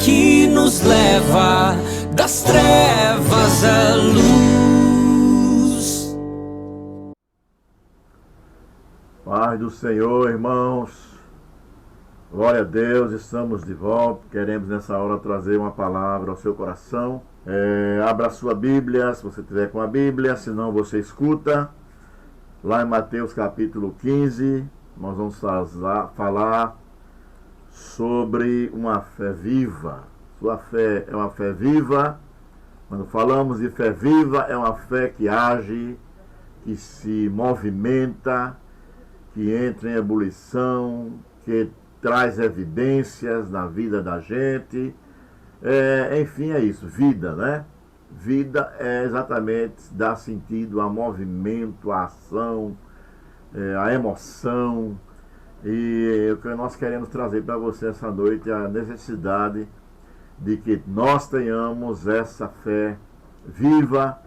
que nos leva das trevas à luz. Paz do Senhor, irmãos. Glória a Deus, estamos de volta. Queremos nessa hora trazer uma palavra ao seu coração. Abra a sua Bíblia, se você tiver com a Bíblia, senão você escuta. Lá em Mateus capítulo 15, nós vamos falar sobre uma fé viva. Sua fé é uma fé viva. Quando falamos de fé viva, é uma fé que age, que se movimenta, que entra em ebulição, que traz evidências na vida da gente. Enfim, é isso, vida, né? Vida é exatamente dar sentido a movimento, a ação, a emoção. E o que nós queremos trazer para você essa noite é a necessidade de que nós tenhamos essa fé viva,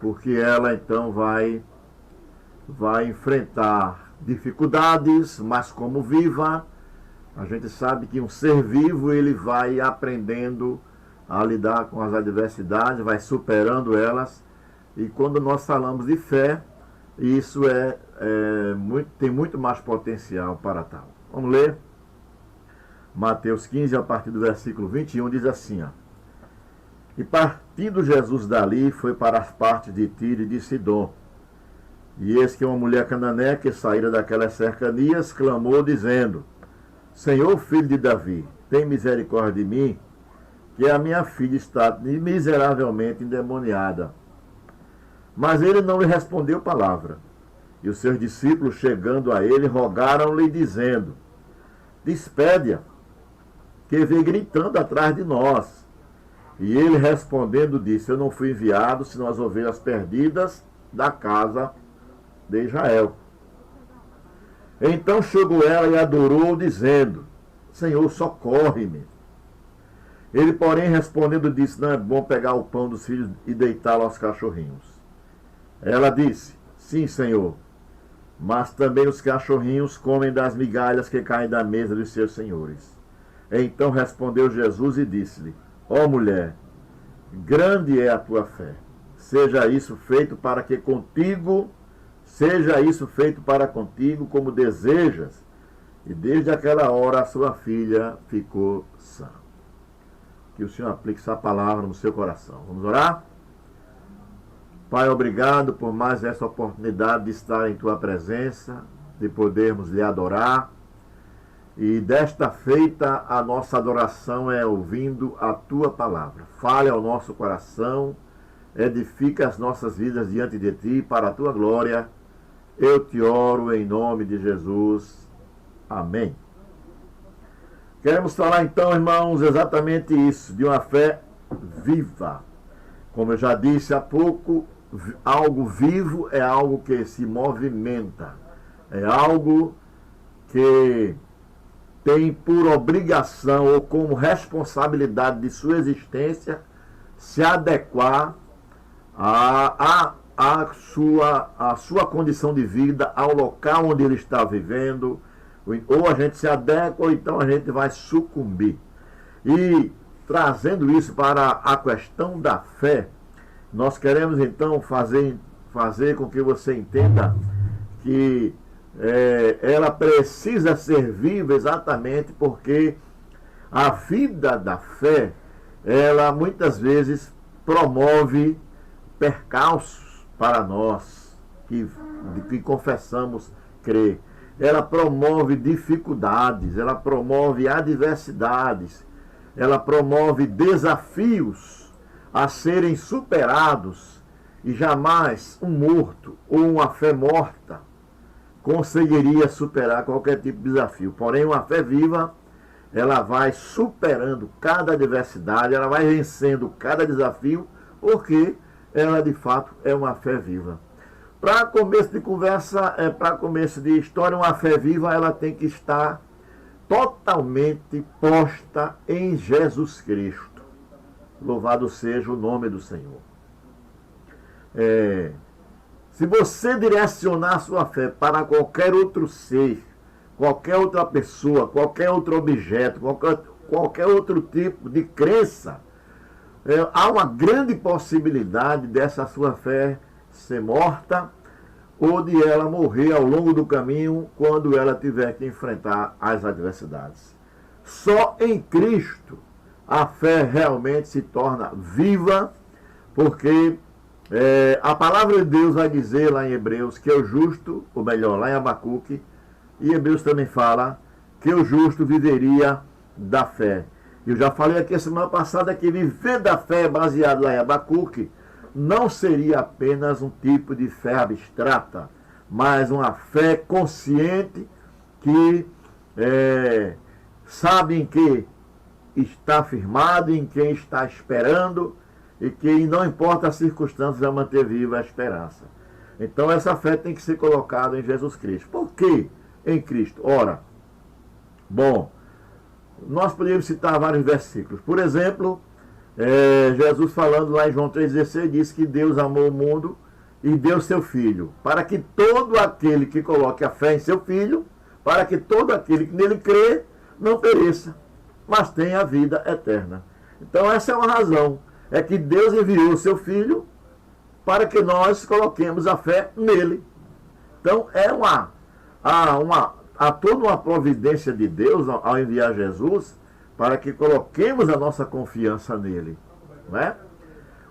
porque ela então vai enfrentar dificuldades, mas como viva, a gente sabe que um ser vivo ele vai aprendendo a lidar com as adversidades, vai superando elas. E quando nós falamos de fé, isso tem muito mais potencial para tal. Vamos ler? Mateus 15, a partir do versículo 21, diz assim: E partindo Jesus dali, foi para as partes de Tiro e de Sidom. E eis que uma mulher cananeia que saíra daquelas cercanias clamou, dizendo: Senhor, filho de Davi, tem misericórdia de mim, que a minha filha está miseravelmente endemoniada. Mas ele não lhe respondeu palavra. E os seus discípulos, chegando a ele, rogaram-lhe, dizendo: Despede-a, que vem gritando atrás de nós. E ele, respondendo, disse: Eu não fui enviado, senão as ovelhas perdidas da casa de Israel. Então chegou ela e adorou, dizendo: Senhor, socorre-me. Ele, porém, respondendo, disse: Não é bom pegar o pão dos filhos e deitá-lo aos cachorrinhos. Ela disse: Sim, Senhor, mas também os cachorrinhos comem das migalhas que caem da mesa dos seus senhores. Então respondeu Jesus e disse-lhe: Ó mulher, grande é a tua fé. Seja isso feito para contigo como desejas. E desde aquela hora a sua filha ficou sã. Que o Senhor aplique essa palavra no seu coração. Vamos orar? Pai, obrigado por mais essa oportunidade de estar em tua presença, de podermos lhe adorar. E desta feita a nossa adoração é ouvindo a tua palavra. Fale ao nosso coração, edifica as nossas vidas diante de ti para a tua glória. Eu te oro em nome de Jesus. Amém. Queremos falar então, irmãos, exatamente isso, de uma fé viva. Como eu já disse há pouco, algo vivo é algo que se movimenta. É algo que tem por obrigação ou como responsabilidade de sua existência se adequar à sua condição de vida, ao local onde ele está vivendo. Ou a gente se adequa, ou então a gente vai sucumbir. E trazendo isso para a questão da fé, nós queremos então fazer com que você entenda que ela precisa ser viva exatamente porque a vida da fé, ela muitas vezes promove percalços para nós que confessamos crer. Ela promove dificuldades, ela promove adversidades, ela promove desafios a serem superados, e jamais um morto ou uma fé morta conseguiria superar qualquer tipo de desafio. Porém, uma fé viva, ela vai superando cada adversidade, ela vai vencendo cada desafio, porque ela de fato é uma fé viva. Para começo de conversa, para começo de história, uma fé viva ela tem que estar totalmente posta em Jesus Cristo. Louvado seja o nome do Senhor. Se você direcionar a sua fé para qualquer outro ser, qualquer outra pessoa, qualquer outro objeto, qualquer outro tipo de crença, há uma grande possibilidade dessa sua fé ser morta ou de ela morrer ao longo do caminho quando ela tiver que enfrentar as adversidades. Só em Cristo a fé realmente se torna viva, porque a palavra de Deus vai dizer lá em Hebreus que o justo, ou melhor, lá em Abacuque, e Hebreus também fala que o justo viveria da fé. Eu já falei aqui a semana passada que viver da fé baseado lá em Abacuque não seria apenas um tipo de fé abstrata, mas uma fé consciente que sabe em que está firmado, em quem está esperando e que não importa as circunstâncias vai manter viva a esperança. Então essa fé tem que ser colocada em Jesus Cristo. Por que em Cristo? Ora, bom, nós podemos citar vários versículos. Por exemplo, Jesus falando lá em João 3,16 diz que Deus amou o mundo e deu seu Filho, para que todo aquele que coloque a fé em seu Filho, para que todo aquele que nele crê, não pereça, mas tenha a vida eterna. Então essa é uma razão, é que Deus enviou o seu Filho para que nós coloquemos a fé nele. Então há toda uma providência de Deus ao enviar Jesus para que coloquemos a nossa confiança nele. Não é?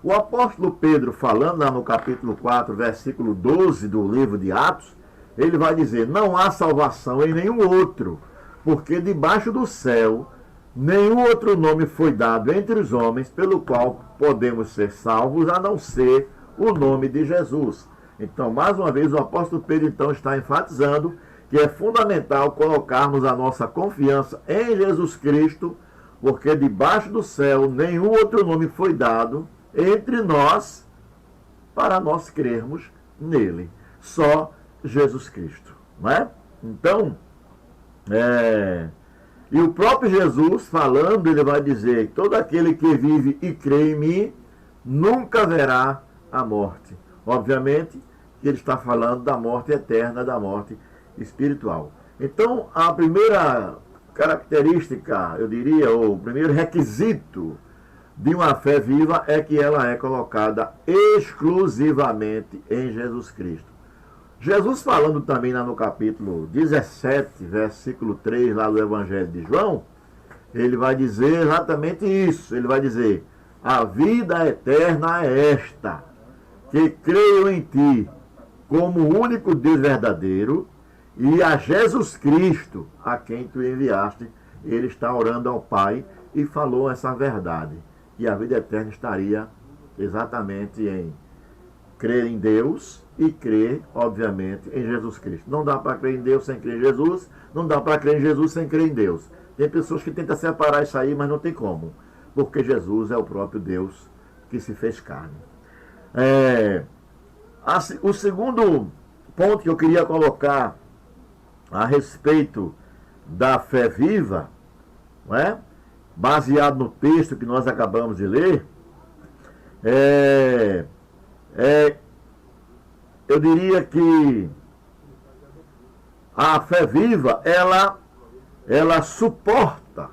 O apóstolo Pedro, falando lá no capítulo 4, versículo 12 do livro de Atos, ele vai dizer: não há salvação em nenhum outro, porque debaixo do céu nenhum outro nome foi dado entre os homens pelo qual podemos ser salvos, a não ser o nome de Jesus. Então, mais uma vez, o apóstolo Pedro então está enfatizando que é fundamental colocarmos a nossa confiança em Jesus Cristo, porque debaixo do céu nenhum outro nome foi dado entre nós para nós crermos nele. Só Jesus Cristo. Não é? Então, e o próprio Jesus falando, ele vai dizer: todo aquele que vive e crê em mim nunca verá a morte. Obviamente que ele está falando da morte eterna, da morte espiritual. Então, a primeira característica, eu diria, ou o primeiro requisito de uma fé viva é que ela é colocada exclusivamente em Jesus Cristo. Jesus falando também lá no capítulo 17, versículo 3, lá do Evangelho de João, ele vai dizer exatamente isso. Ele vai dizer: a vida eterna é esta, que creio em ti como o único Deus verdadeiro e a Jesus Cristo, a quem tu enviaste. Ele está orando ao Pai e falou essa verdade, que a vida eterna estaria exatamente em crer em Deus e crer, obviamente, em Jesus Cristo. Não dá para crer em Deus sem crer em Jesus, não dá para crer em Jesus sem crer em Deus. Tem pessoas que tentam separar isso aí, mas não tem como, porque Jesus é o próprio Deus que se fez carne. O segundo ponto que eu queria colocar a respeito da fé viva, não é? Baseado no texto que nós acabamos de ler, eu diria que a fé viva, ela suporta.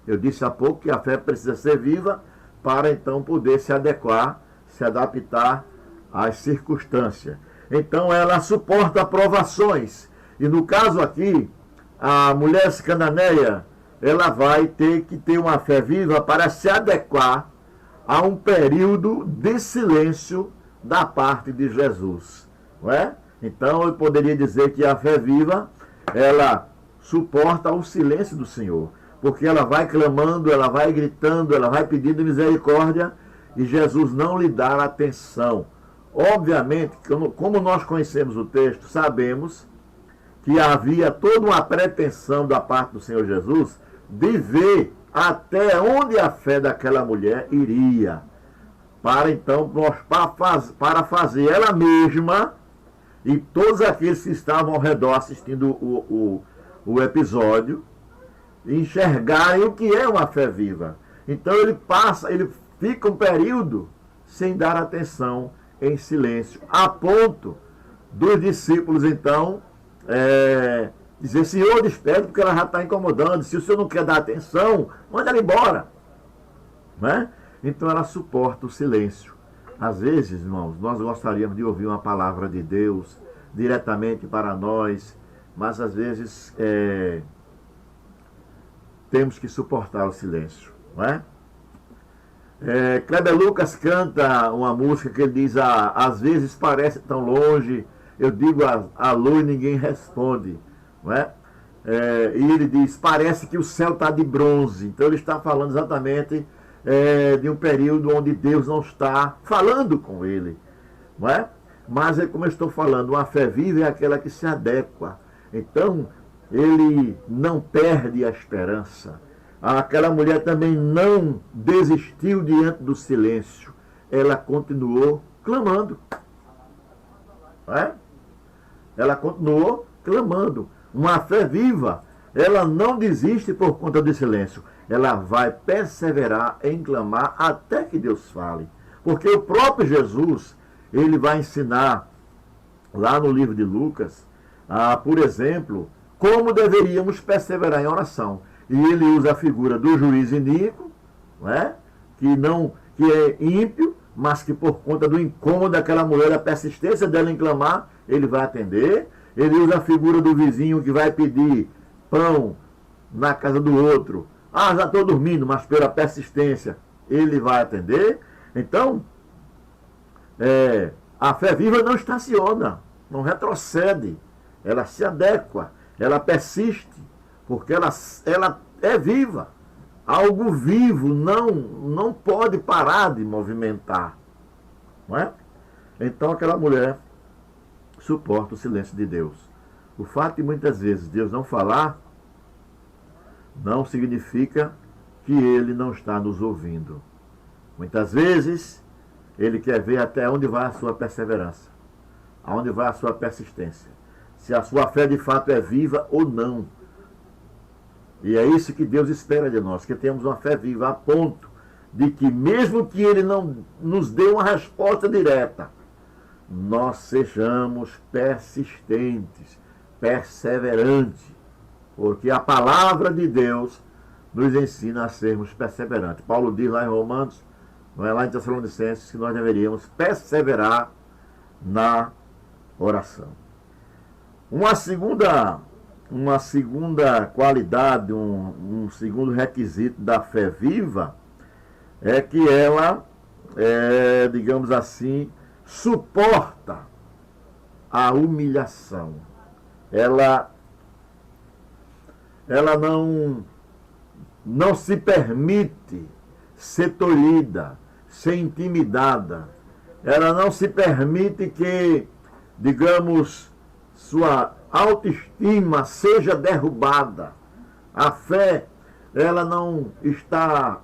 Eu disse há pouco que a fé precisa ser viva para então poder se adequar, se adaptar às circunstâncias. Então ela suporta provações. E no caso aqui, a mulher cananeia, ela vai ter que ter uma fé viva para se adequar a um período de silêncio da parte de Jesus. Não é? Então eu poderia dizer que a fé viva, ela suporta o silêncio do Senhor, porque ela vai clamando, ela vai gritando, ela vai pedindo misericórdia e Jesus não lhe dá atenção. Obviamente, como nós conhecemos o texto, sabemos que havia toda uma pretensão da parte do Senhor Jesus de ver até onde a fé daquela mulher iria, para então, para fazer ela mesma e todos aqueles que estavam ao redor assistindo o episódio enxergarem o que é uma fé viva. Então ele fica um período sem dar atenção, em silêncio, a ponto dos discípulos então Dizer, senhor, despede, porque ela já está incomodando. Se o senhor não quer dar atenção, manda ela embora. Né? Então ela suporta o silêncio. Às vezes, irmãos, nós gostaríamos de ouvir uma palavra de Deus diretamente para nós, mas às vezes temos que suportar o silêncio. Não é? Kleber Lucas canta uma música que ele diz, às vezes parece tão longe, eu digo alô e ninguém responde. Não é? E ele diz, parece que o céu está de bronze. Então ele está falando exatamente de um período onde Deus não está falando com ele. Não é? Mas, como eu estou falando, uma fé viva é aquela que se adequa. Então, ele não perde a esperança. Aquela mulher também não desistiu diante do silêncio. Ela continuou clamando. Não é? Ela continuou clamando. Uma fé viva, ela não desiste por conta do silêncio. Ela vai perseverar em clamar até que Deus fale. Porque o próprio Jesus, ele vai ensinar lá no livro de Lucas, por exemplo, como deveríamos perseverar em oração. E ele usa a figura do juiz iníquo, né? que é ímpio, mas que por conta do incômodo daquela mulher, a persistência dela em clamar, ele vai atender. Ele usa a figura do vizinho que vai pedir pão na casa do outro. Já estou dormindo, mas pela persistência ele vai atender. Então, a fé viva não estaciona, não retrocede. Ela se adequa, ela persiste, porque ela é viva. Algo vivo não pode parar de movimentar. Não é? Então aquela mulher suporta o silêncio de Deus. O fato de muitas vezes Deus não falar não significa que ele não está nos ouvindo. Muitas vezes ele quer ver até onde vai a sua perseverança, aonde vai a sua persistência, se a sua fé de fato é viva ou não. E é isso que Deus espera de nós, que tenhamos uma fé viva a ponto de que mesmo que ele não nos dê uma resposta direta, nós sejamos persistentes, perseverantes, porque a palavra de Deus nos ensina a sermos perseverantes. Paulo diz lá em Romanos, não é lá em Tessalonicenses, que nós deveríamos perseverar na oração. Uma segunda qualidade, um segundo requisito da fé viva é que ela, digamos assim, suporta a humilhação. Ela não se permite ser tolhida, ser intimidada. Ela não se permite que, digamos, sua autoestima seja derrubada. A fé, ela não está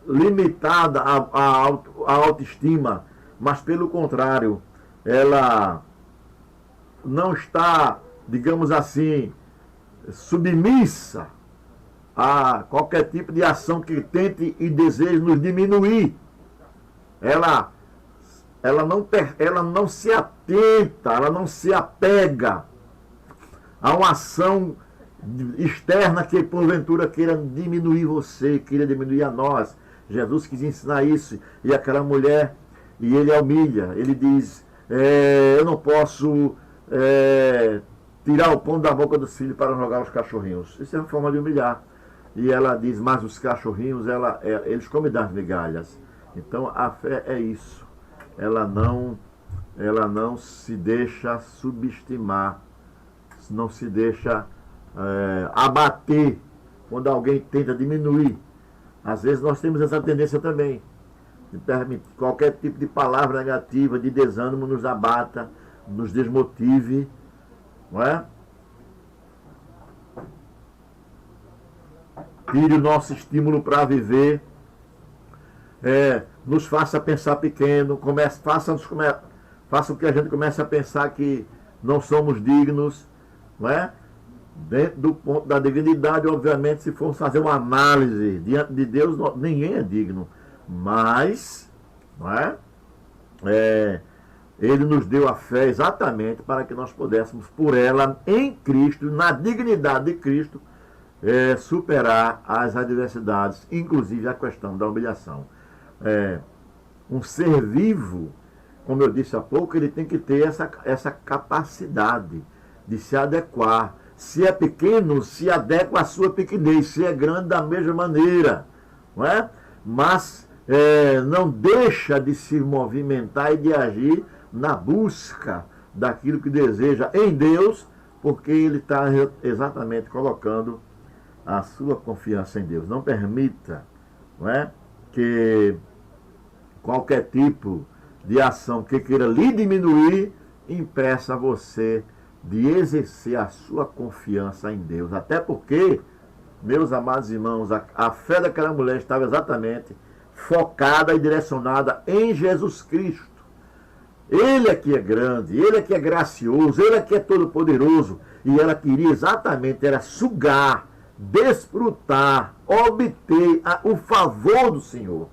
limitada à autoestima, mas pelo contrário, ela não está, digamos assim, submissa a qualquer tipo de ação que tente e deseje nos diminuir. Ela não se atenta, ela não se apega a uma ação externa que porventura queira diminuir você, queira diminuir a nós. Jesus quis ensinar isso, e aquela mulher, e ele a humilha, ele diz, eu não posso tirar o pão da boca dos filhos para jogar os cachorrinhos. Isso é uma forma de humilhar. E ela diz, mas os cachorrinhos, eles comem das migalhas. Então a fé é isso. Ela não se deixa subestimar, não se deixa abater quando alguém tenta diminuir. Às vezes nós temos essa tendência também, de permitir qualquer tipo de palavra negativa, de desânimo nos abata, nos desmotive, não é? Tire o nosso estímulo para viver, nos faça pensar pequeno, faça com que a gente comece a pensar que não somos dignos, não é? Dentro do ponto da dignidade, obviamente, se formos fazer uma análise diante de Deus, ninguém é digno, mas, não é? Ele nos deu a fé exatamente para que nós pudéssemos, por ela, em Cristo, na dignidade de Cristo, superar as adversidades, inclusive a questão da humilhação. Um ser vivo, como eu disse há pouco, ele tem que ter essa capacidade de se adequar. Se é pequeno, se adequa à sua pequenez. Se é grande, da mesma maneira. Não é? Mas não deixa de se movimentar e de agir na busca daquilo que deseja em Deus, porque ele está exatamente colocando a sua confiança em Deus. Não permita, não é, que qualquer tipo de ação que queira lhe diminuir impeça você de exercer a sua confiança em Deus. Até porque, meus amados irmãos, a fé daquela mulher estava exatamente focada e direcionada em Jesus Cristo. Ele é que é grande, ele é que é gracioso, ele é que é todo-poderoso. E ela queria exatamente, era sugar, desfrutar, obter o favor do Senhor.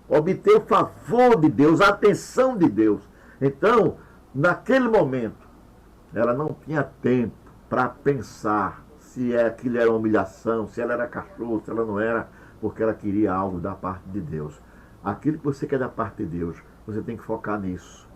Obter o favor de Deus, a atenção de Deus. Então, naquele momento, ela não tinha tempo para pensar se aquilo era uma humilhação, se ela era cachorro, se ela não era, porque ela queria algo da parte de Deus. Aquilo que você quer da parte de Deus, você tem que focar nisso.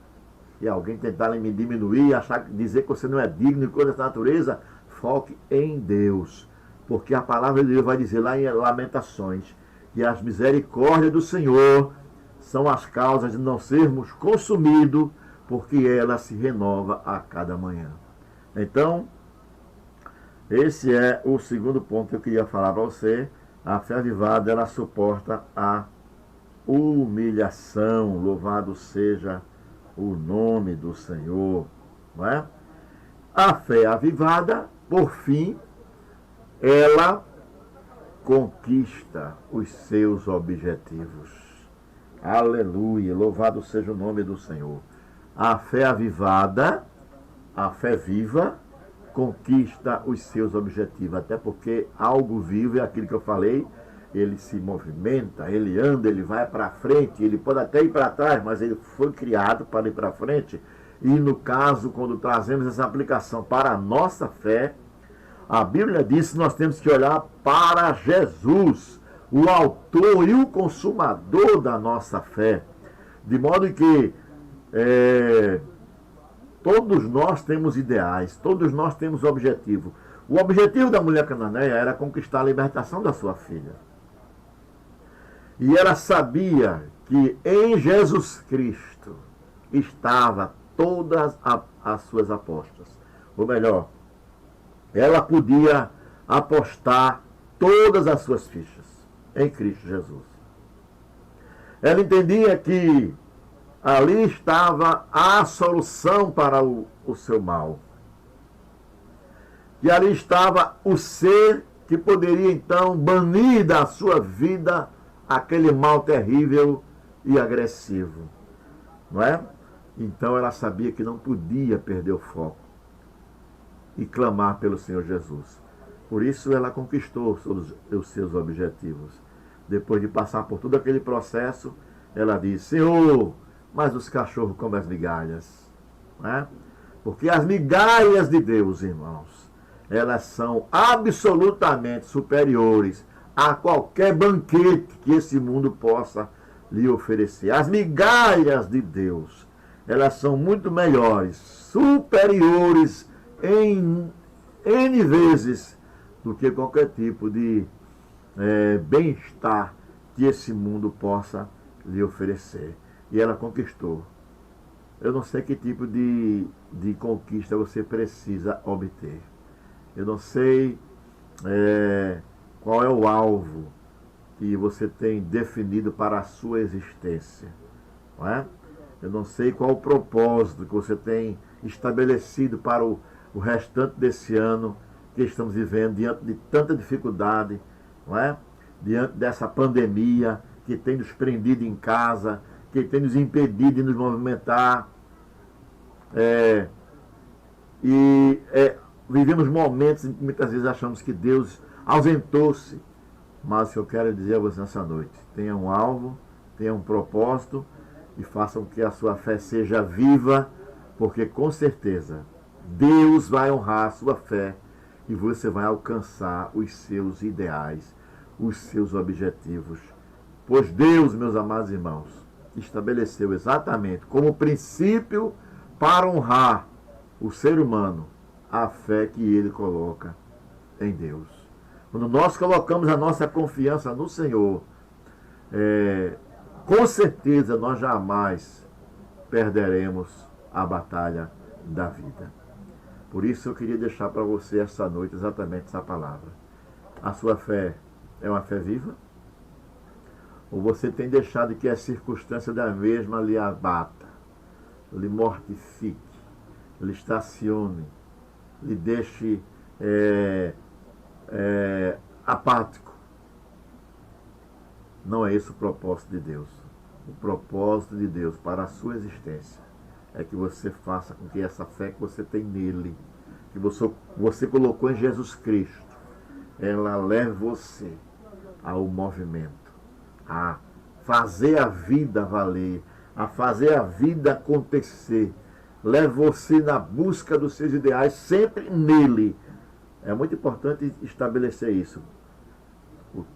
E alguém tentar me diminuir, dizer que você não é digno de coisa dessa natureza, foque em Deus. Porque a palavra de Deus vai dizer lá em Lamentações que as misericórdias do Senhor são as causas de não sermos consumidos, porque ela se renova a cada manhã. Então, esse é o segundo ponto que eu queria falar para você. A fé avivada, ela suporta a humilhação. Louvado seja o nome do Senhor. Não é? A fé avivada, por fim, ela conquista os seus objetivos. Aleluia, louvado seja o nome do Senhor. A fé avivada, a fé viva, conquista os seus objetivos. Até porque algo vivo é aquilo que eu falei, ele se movimenta, ele anda, ele vai para frente, ele pode até ir para trás, mas ele foi criado para ir para frente. E no caso, quando trazemos essa aplicação para a nossa fé, a Bíblia diz que nós temos que olhar para Jesus, o autor e o consumador da nossa fé. De modo que todos nós temos ideais, todos nós temos objetivo. O objetivo da mulher cananeia era conquistar a libertação da sua filha. E ela sabia que em Jesus Cristo estava todas as suas apostas. Ou melhor, ela podia apostar todas as suas fichas em Cristo Jesus. Ela entendia que ali estava a solução para o seu mal. E ali estava o ser que poderia então banir da sua vida aquele mal terrível e agressivo. Não é? Então ela sabia que não podia perder o foco e clamar pelo Senhor Jesus. Por isso ela conquistou os seus objetivos. Depois de passar por todo aquele processo, ela disse: Senhor, mas os cachorros comem as migalhas. Não é? Porque as migalhas de Deus, irmãos, elas são absolutamente superiores a qualquer banquete que esse mundo possa lhe oferecer. As migalhas de Deus, elas são muito melhores, superiores em N vezes do que qualquer tipo de bem-estar que esse mundo possa lhe oferecer. E ela conquistou. Eu não sei que tipo de conquista você precisa obter. Eu não sei qual é o alvo que você tem definido para a sua existência. Não é? Eu não sei qual o propósito que você tem estabelecido para o restante desse ano que estamos vivendo, diante de tanta dificuldade, não é? Diante dessa pandemia que tem nos prendido em casa, que tem nos impedido de nos movimentar. Vivemos momentos em que muitas vezes achamos que Deus ausentou-se. Mas o que eu quero dizer a você nessa noite: tenha um alvo, tenha um propósito e faça com que a sua fé seja viva, porque com certeza Deus vai honrar a sua fé e você vai alcançar os seus ideais, os seus objetivos. Pois Deus, meus amados irmãos, estabeleceu exatamente como princípio para honrar o ser humano a fé que ele coloca em Deus. Quando nós colocamos a nossa confiança no Senhor, com certeza nós jamais perderemos a batalha da vida. Por isso eu queria deixar para você esta noite exatamente essa palavra. A sua fé é uma fé viva? Ou você tem deixado que a circunstância da mesma lhe abata, lhe mortifique, lhe estacione, lhe deixe apático? Não é esse o propósito de Deus. O propósito de Deus para a sua existência é que você faça com que essa fé que você tem nele, que você colocou em Jesus Cristo, ela leve você ao movimento, a fazer a vida valer, a fazer a vida acontecer. Leve você na busca dos seus ideais, sempre nele. É muito importante estabelecer isso.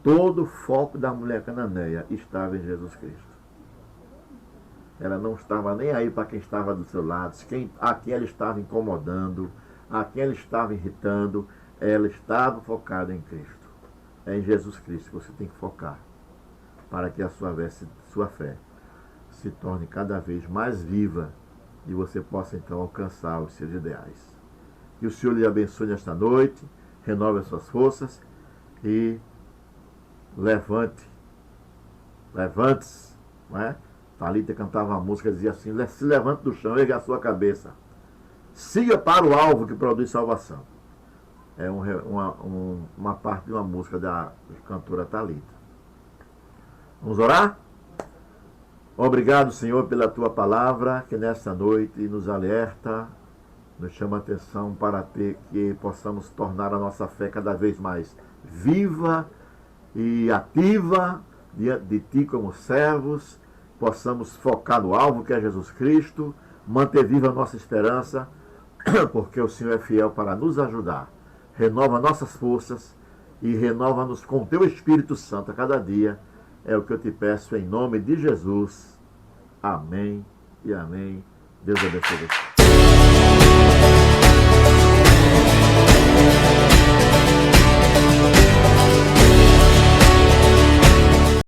Todo o foco da mulher cananeia estava em Jesus Cristo. Ela não estava nem aí para quem estava do seu lado, a quem ela estava incomodando, a quem ela estava irritando. Ela estava focada em Cristo. É em Jesus Cristo que você tem que focar, para que a sua fé se torne cada vez mais viva e você possa então alcançar os seus ideais. Que o Senhor lhe abençoe nesta noite, renove as suas forças e levante-se, não é? Talita cantava uma música, dizia assim: se levante do chão, ergue a sua cabeça, siga para o alvo que produz salvação. É uma parte de uma música da cantora Talita. Vamos orar? Obrigado, Senhor, pela tua palavra, que nesta noite nos alerta, nos chama a atenção para que possamos tornar a nossa fé cada vez mais viva e ativa diante de ti como servos. Possamos focar no alvo que é Jesus Cristo, manter viva a nossa esperança, porque o Senhor é fiel para nos ajudar. Renova nossas forças e renova-nos com o teu Espírito Santo a cada dia. É o que eu te peço em nome de Jesus. Amém e amém. Deus abençoe você.